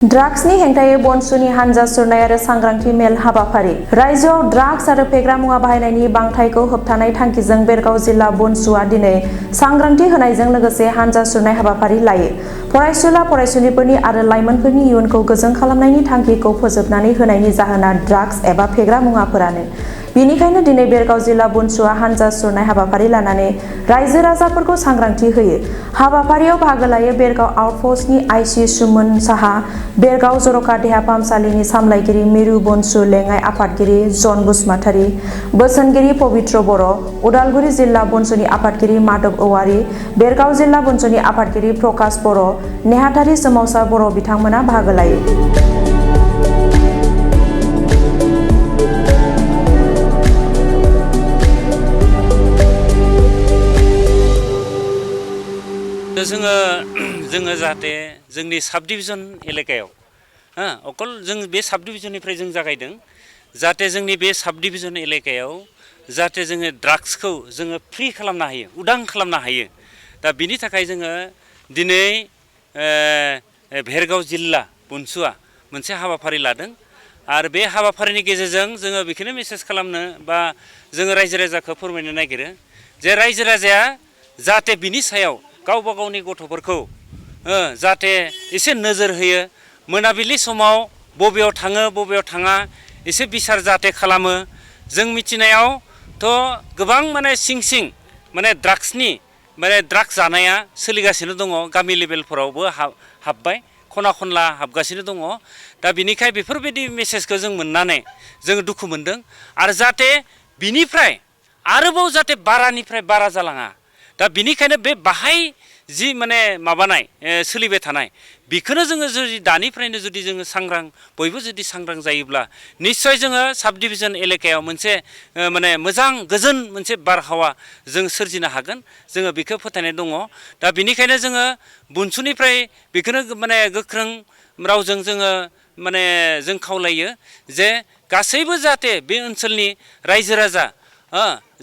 ड्राग्सनि हेंथायै बनसुनि हानजा सुरनाय आरो सांग्रांथि मेल हाबाफारि। रायजोआव ड्राग्स आरो फेग्रा मुवा बाहायनायनि बांथायखौ होबथानाय थांखिजों बेरगाव जिल्ला बनसुआ दिनै सांग्रांथि होनायजों लोगोसे हानजा सुरनाय हाबाफारि लायो। फरायसुला फरायसुलिफोरनि आरो लाइमोनफोरनि इयुनखौ गोजों खालामनायनि थांखिखौ फोजोबनानै होनायनि जाहोना ड्राग्स एबा फेग्रा मुवाफोरानो। बेनिखायनो दिनै बेरगाव जिल्ला बनसुआ हानजा सुरनाय हाबाफारि लानानै रायजो राजाफोरखौ सांग्रांथि होयो। हाबाफारियाव बाहागो लायो बेरगाव आउटपस्टनि आइसि सुमन साहा, बेरगाव जर'खा देहा फाहामसालिनि सामलायगिरि मिरु बनसु लेङाइ आफादगिरि जन बसुमतारी, बोसोनगिरि पबित्र बर', उदालगुरि जिल्ला बनसुनि आफादगिरि माधब औवारी, बेरगाव जिल्ला बनसुनि आफादगिरि प्रकाश बर', नेहाथारि सोमावसार बर' बिथांमोना बाहागो लायो। जोङो जाहाथे जोंनि साब डिभिजन एलेकायाव अकल जों बे साब डिभिजननिफ्राय जों जागायदों जाहाथे जोंनि बे साब डिभिजन एलेकायाव जाहाथे जोङो ड्राग्सखौ जोङो फ्रि खालामनो हायो, उदां खालामनो हायो। दा बिनि थाखाय जोङो दिनै भेरगाव जिल्ला बनसुआ मोनसे हाबाफारि लादों आरो बे हाबाफारिनि गेजेरजों जोङो बेखौनो मेसेज खालामनो बा जोङो रायजो राजाखौ फोरमायनो नागिरो जे रायजो राजाया जाहाथे बिनि सायाव गावबा गावनि गथ'फोरखौ जाहाथे एसे नोजोर होयो, मोनाबिलि समाव बबेयाव थाङो बबेयाव थाङा एसे बिसार जाहाथे खालामो। जों मिथिनायावथ' गोबां सिं माने ड्राग्स जानाया सोलिगासिनो दङ, गामि लेभेलफोरावबो हाबबाय, खना खनला हाबगासिनो दङ। दा बिनिखाय बेफोरबायदि मेसेजखौ जों मोननानै जों दुखु मोनदों आरो जाहाथे बिनिफ्राय आरोबाव जाहाथे बारानिफ्राय बारा जालाङा। दा बिनिखायनो बे बाहाय जि माबानाय सोलिबाय थानाय बेखौनो जोङो जुदि दानिफ्रायनो जुदि जोङो बयबो जुदि सांग्रां जायोब्ला निस्सय जोङो साब डिभिजन एलेकायाव मोनसे मोजां गोजोन मोनसे बारहावा जों सोरजिनो हागोन, जोङो बेखौ फोथायनाय दङ। दा बिनिखायनो जोङो बनसुनिफ्राय बेखौनो गोख्रों रावजों जोङो जों खावलायो जे गासैबो जाहाथे बे ओनसोलनि रायजो राजा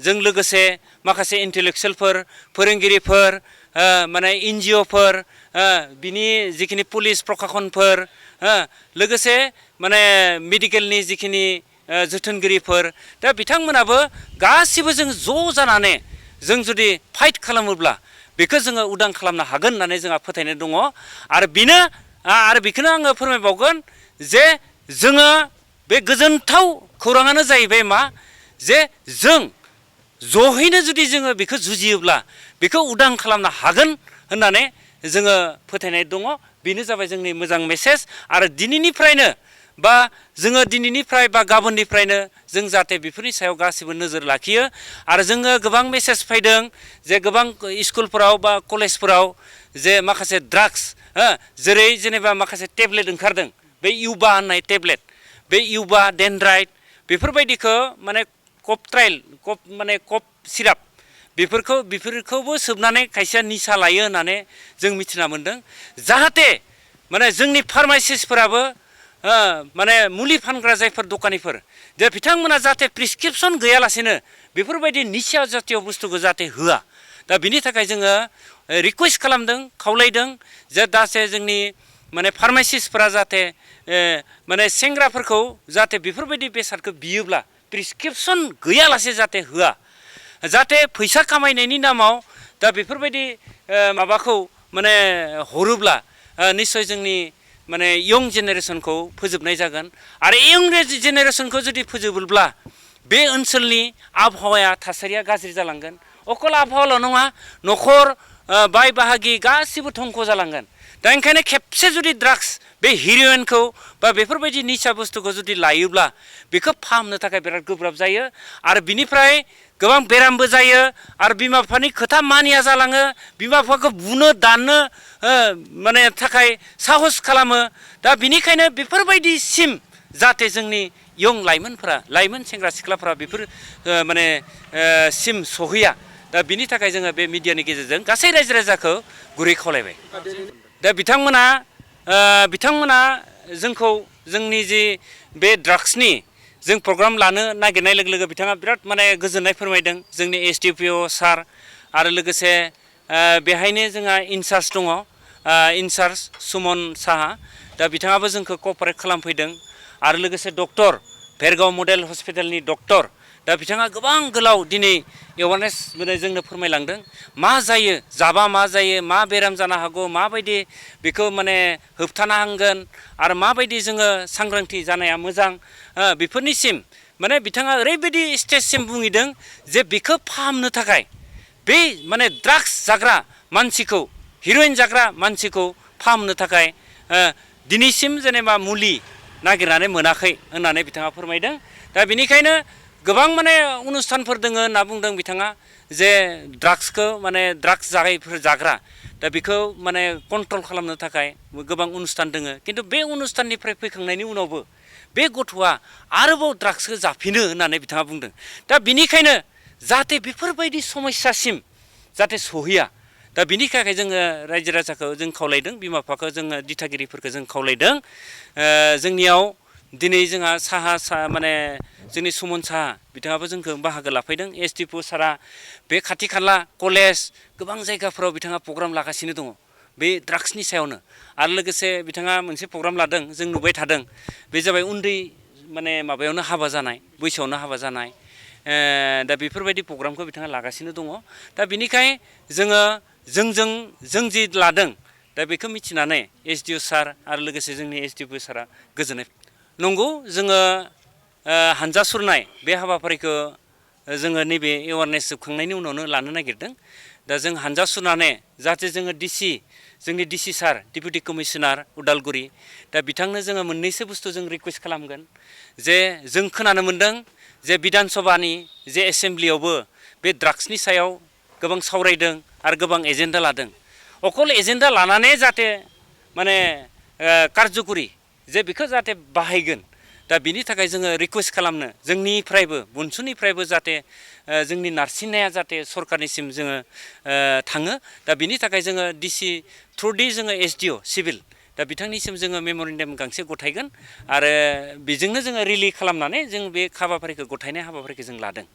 जों लोगोसे माखासे इन्टेलेक्सुयेलफोर, फोरोंगिरिफोर, NGOफोर, बिनि जिखिनि पुलिस प्रखाखनफोर, लोगोसे मेडिकेलनि जिखिनि जोथोनगिरिफोर, दा बिथांमोनाबो गासिबो जों ज' जानानै जों जुदि फाइट खालामोब्ला बेखौ जोङो उदां खालामनो हागोन होननानै जोंहा फोथायनाय दङ। आरो बेखौनो आङो फोरमायबावगोन जे जोङो बे गोजोनथाव खौराङानो जाहैबाय मा, जे जों ज'हैनो जुदि जोङो बेखौ जुजियोब्ला बेखौ उदां खालामनो हागोन होननानै जोङो फोथायनाय दङ। बेनो जाबाय जोंनि मोजां मेसेज। आरो दिनैनिफ्रायनो बा गाबोननिफ्रायनो जों जाहाथे बेफोरनि सायाव गासिबो नोजोर लाखियो। आरो जोङो गोबां मेसेज फैदों जे गोबां स्कुलफोराव बा कलेजफोराव जे माखासे ड्राग्स जेरै जेनेबा माखासे टेब्लेट ओंखारदों, बे इउबा होननाय टेब्लेट, बे इउबा, डेनड्राइट बेफोरबायदिखौ कफ सिराप बेफोरखौबो सोबनानै खायसेया निसा लायो होननानै जों मिथिना मोन्दों। जाहाथे जोंनि फार्मासिस्टफोराबो मुलि फानग्रा जायफोर दखानिफोर जे बिथांमोना जाहाथे प्रिसक्रिपसन गैयालासेनो बेफोरबायदि निसा जातीय बुस्थुखौ जाहाथे होआ। दा बिनि थाखाय जोङो रिकुवेस्ट खालामदों, खावलायदों जे दासे जोंनि फार्मासिस्टफोरा जाहाथे सेंग्राफोरखौ जाहाथे बेफोरबायदि बेसादखौ बियोब्ला प्रिसक्रिपसन गैयालासे जाहाथे होआ, जाहाथे फैसा खामायनायनि नामाव दा बेफोरबायदि माबाखौ हरोब्ला निस्सय जोंनि यं जेनेरेसनखौ फोजोबनाय जागोन। आरो यं जेनेरेसनखौ जुदि फोजोबोब्ला बे ओनसोलनि आबहावाया थासारिया गाज्रि जालांगोन। अकल आबहावाल' नङा, न'खर बाय बाहागि गासिबो धंख' जालांगोन। दा ओंखायनो खेबसे जुदि ड्राग्स बे हिर'इनखौ बा बेफोरबायदि निसा बुस्थुखौ जुदि लायोब्ला बेखौ फाहामनो थाखाय बिराद गोब्राब जायो आरो बिनिफ्राय गोबां बेरामबो जायो आरो बिमा बिफानि खोथा मानिया जालाङो, बिमा बिफाखौ बुनो दाननो थाखाय साहस खालामो। दा बिनिखायनो बेफोरबायदिसिम जाहाथे जोंनि यं लाइमोन सेंग्रा सिख्लाफोरा बेफोर सिम सहैया, दा बिनि थाखाय जोङो बे मिडियानि गेजेरजों गासै रायजो राजाखौ गुरै खावलायबाय। दा बिथांमोना जोंखौ जोंनि जि बे ड्राग्सनि जों प्रग्राम लानो नागिरनाय लोगो लोगो बिथाङा बिराद गोजोननाय फोरमायदों, जोंनि SDPO सार आरो लोगोसे बेहायनो जोंहा इनचार्ज दङ, इनचार्ज सुमन साहा। दा बिथाङाबो जोंखौ कपारेट खालामफैदों आरो लोगोसे डक्टर भेरगाव मडेल हस्पिटालनि डक्टर दा बिथाङा गोबां गोलाव दिनै एवारनेस जोंनो फोरमायलांदों मा जायो जाबा मा जायो मा बेराम जानो हागौ माबायदि बेखौ माने होबथानो हांगोन आरो माबायदि जोङो सांग्रांथि जानाया मोजां बेफोरनिसिम माने बिथाङा ओरैबायदि स्टेजसिम बुंहैदों जे बेखौ फाहामनो थाखाय बे माने ड्राग्स जाग्रा मानसिखौ हिर'इन जाग्रा मानसिखौ फाहामनो थाखाय दिनैसिम जेनेबा मुलि नागिरनानै मोनाखै होननानै बिथाङा फोरमायदों दा बेनिखायनो गोबां माने अनुस्थानफोर दोङो होनना बुंदों बिथाङा जे ड्राग्सखौ माने ड्राग्स जाग्रा दा बेखौ माने कन्ट्रल खालामनो थाखाय गोबां अनुस्थान दोङो खिन्थु बे अनुस्थाननिफ्राय फैखांनायनि उनावबो बे गथ'आ आरोबाव ड्राग्सखौ जाफिनो होननानै बिथाङा बुंदों दा बेनिखायनो जाहाथे बेफोरबायदि समस्यासिम जाहाथे सहैया दा बिनि थाखाय जोङो रायजो राजाखौ जों खावलायदों बिमा बिफाखौ जोङो दिथागिरिफोरखौ जों खावलायदों जोंनियाव दिनै जोंहा माने जोंनि सुमन साहा बिथाङाबो जोंखौ बाहागो लाफैदों एसडिपिअ सारा बे खाथि खाला कलेज गोबां जायगाफोराव बिथाङा प्रग्राम लागासिनो दङ बे ड्राग्सनि सायावनो आरो लोगोसे बिथाङा मोनसे प्रग्राम लादों जों नुबाय थादों बे जाबाय उन्दै माने माबायावनो हाबा जानाय बैसोआवनो हाबा जानाय दा बेफोरबायदि प्रग्रामखौ बिथाङा लागासिनो दङ दा बिनिखाय जों जि लादों दा बेखौ मिथिनानै एसडिअ सार आरो लोगोसे जोंनि एसडिपिअ सारा गोजोननाय नंगौ जोङो हानजा सुरनाय बे हाबाफारिखौ जोङो नैबे एवारनेस जोबखांनायनि उनावनो लानो नागिरदों दा जों हानजा सुरनानै जाहाथे जोङो जोंनि डिसि सार डेपुटि कमिशनार उदालगुरि दा बिथांनो जोङो मोननैसो बुस्थु जों रिकुवेस्ट खालामगोन जे जों खोनानो मोन्दों जे बिधान सभानि जे एसेमब्लियावबो बे ड्राग्सनि सायाव गोबां सावरायदों आरो गोबां एजेन्डा लादों अकल एजेन्डा लानानै जाहाथे माने कारज'करि जे बेखौ जाहाथे बाहायगोन दा बिनि थाखाय जोङो रिकुवेस्ट खालामनो जोंनिफ्रायबो बनसुनिफ्रायबो जाहाथे जोंनि नारसिननाया जाहाथे सरकारनिसिम जोङो थाङो दा बिनि थाखाय जोङो डिसि थ्रुदि जोङो एसडिअ सिभिल दा बिथांनिसिम जोङो मेम'रेन्डाम गांसे गथायगोन आरो बेजोंनो जोङो रिलि खालामनानै जों बे हाबाफारिखौ गथायनाय हाबाफारिखौ जों लादों